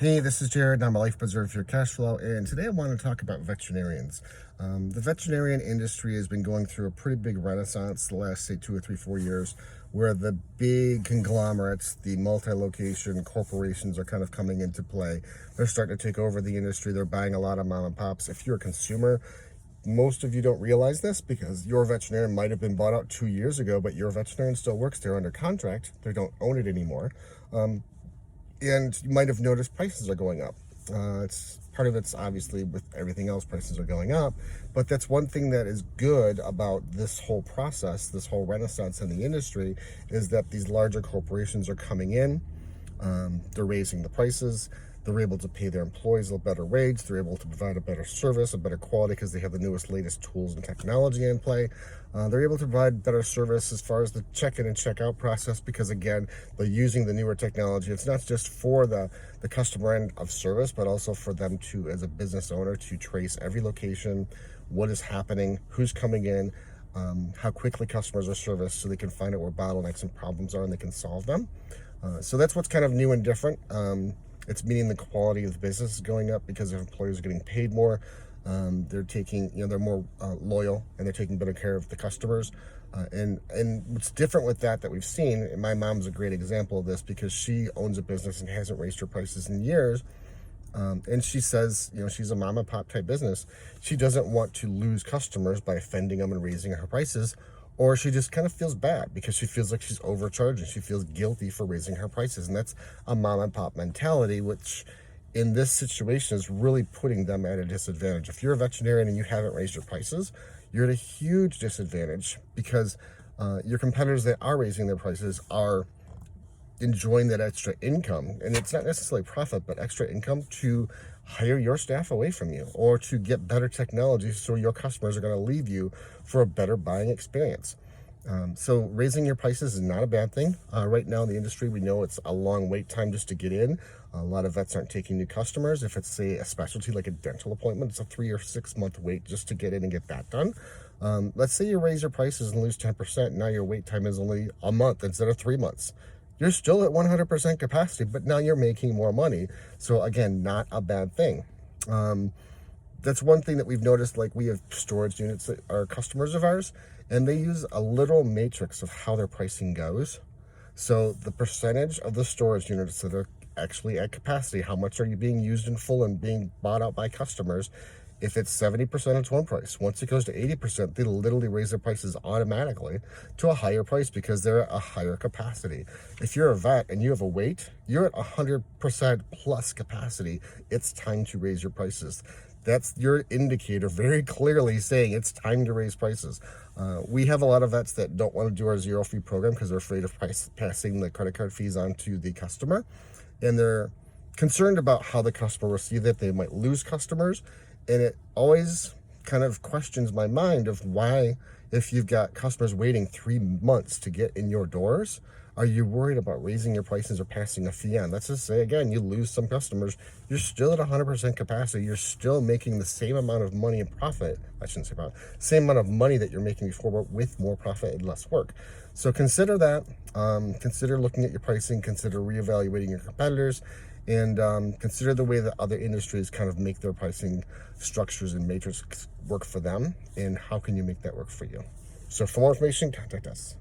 Hey, this is Jared, and I'm a life preserver for your cash flow, and today I want to talk about veterinarians. The veterinarian industry has been going through a pretty big renaissance the last, say, 2 or 3, 4 years, where the big conglomerates, the multi-location corporations are kind of coming into play. They're starting to take over the industry. They're buying a lot of mom and pops. If you're a consumer, most of you don't realize this because your veterinarian might have been bought out 2 years ago, but your veterinarian still works there under contract. They don't own it anymore. And you might have noticed prices are going up. It's part of it's obviously with everything else, prices are going up, but that's one thing that is good about this whole process, this whole renaissance in the industry, is that these larger corporations are coming in. They're raising the prices. They're able to pay their employees a better wage. They're able to provide a better service, a better quality, because they have the newest, latest tools and technology in play. They're able to provide better service as far as the check-in and check-out process, because again, they're using the newer technology. It's not just for the customer end of service, but also for them to, as a business owner, to trace every location, what is happening, who's coming in, how quickly customers are serviced, so they can find out where bottlenecks and problems are and they can solve them. So that's what's kind of new and different. It's meaning the quality of the business is going up because their employees are getting paid more. They're taking, they're more loyal, and they're taking better care of the customers. And what's different with that we've seen, and my mom's a great example of this because she owns a business and hasn't raised her prices in years. And she says, she's a mom and pop type business. She doesn't want to lose customers by offending them and raising her prices, or she just kind of feels bad because she feels like she's overcharging. She feels guilty for raising her prices. And that's a mom and pop mentality, which in this situation is really putting them at a disadvantage. If you're a veterinarian and you haven't raised your prices, you're at a huge disadvantage because your competitors that are raising their prices are enjoying that extra income. And it's not necessarily profit, but extra income to hire your staff away from you or to get better technology so your customers are going to leave you for a better buying experience. So raising your prices is not a bad thing. Right now in the industry, we know it's a long wait time just to get in. A lot of vets aren't taking new customers. If it's, say, a specialty like a dental appointment, it's a 3 or 6 month wait just to get in and get that done. Let's say you raise your prices and lose 10%. Now your wait time is only a month instead of 3 months. You're still at 100% capacity, but now you're making more money. So again, not a bad thing. That's one thing that we've noticed. Like, we have storage units that are customers of ours, and they use a little matrix of how their pricing goes. So the percentage of the storage units that are actually at capacity, how much are you being used in full and being bought out by customers? If it's 70%, it's one price. Once it goes to 80%, they literally raise their prices automatically to a higher price because they're at a higher capacity. If you're a vet and you have a wait, you're at 100% plus capacity. It's time to raise your prices. That's your indicator very clearly saying it's time to raise prices. We have a lot of vets that don't want to do our zero fee program because they're afraid of passing the credit card fees on to the customer. And they're concerned about how the customer will see that they might lose customers. And it always kind of questions my mind of why, if you've got customers waiting 3 months to get in your doors, are you worried about raising your prices or passing a fee on? Let's just say, again, you lose some customers. You're still at 100% capacity. You're still making the same amount of money and profit. I shouldn't say about same amount of money that you're making before, but with more profit and less work. So consider that. Consider looking at your pricing. Consider reevaluating your competitors. And consider the way that other industries kind of make their pricing structures and matrix work for them, and how can you make that work for you. So for more information, contact us.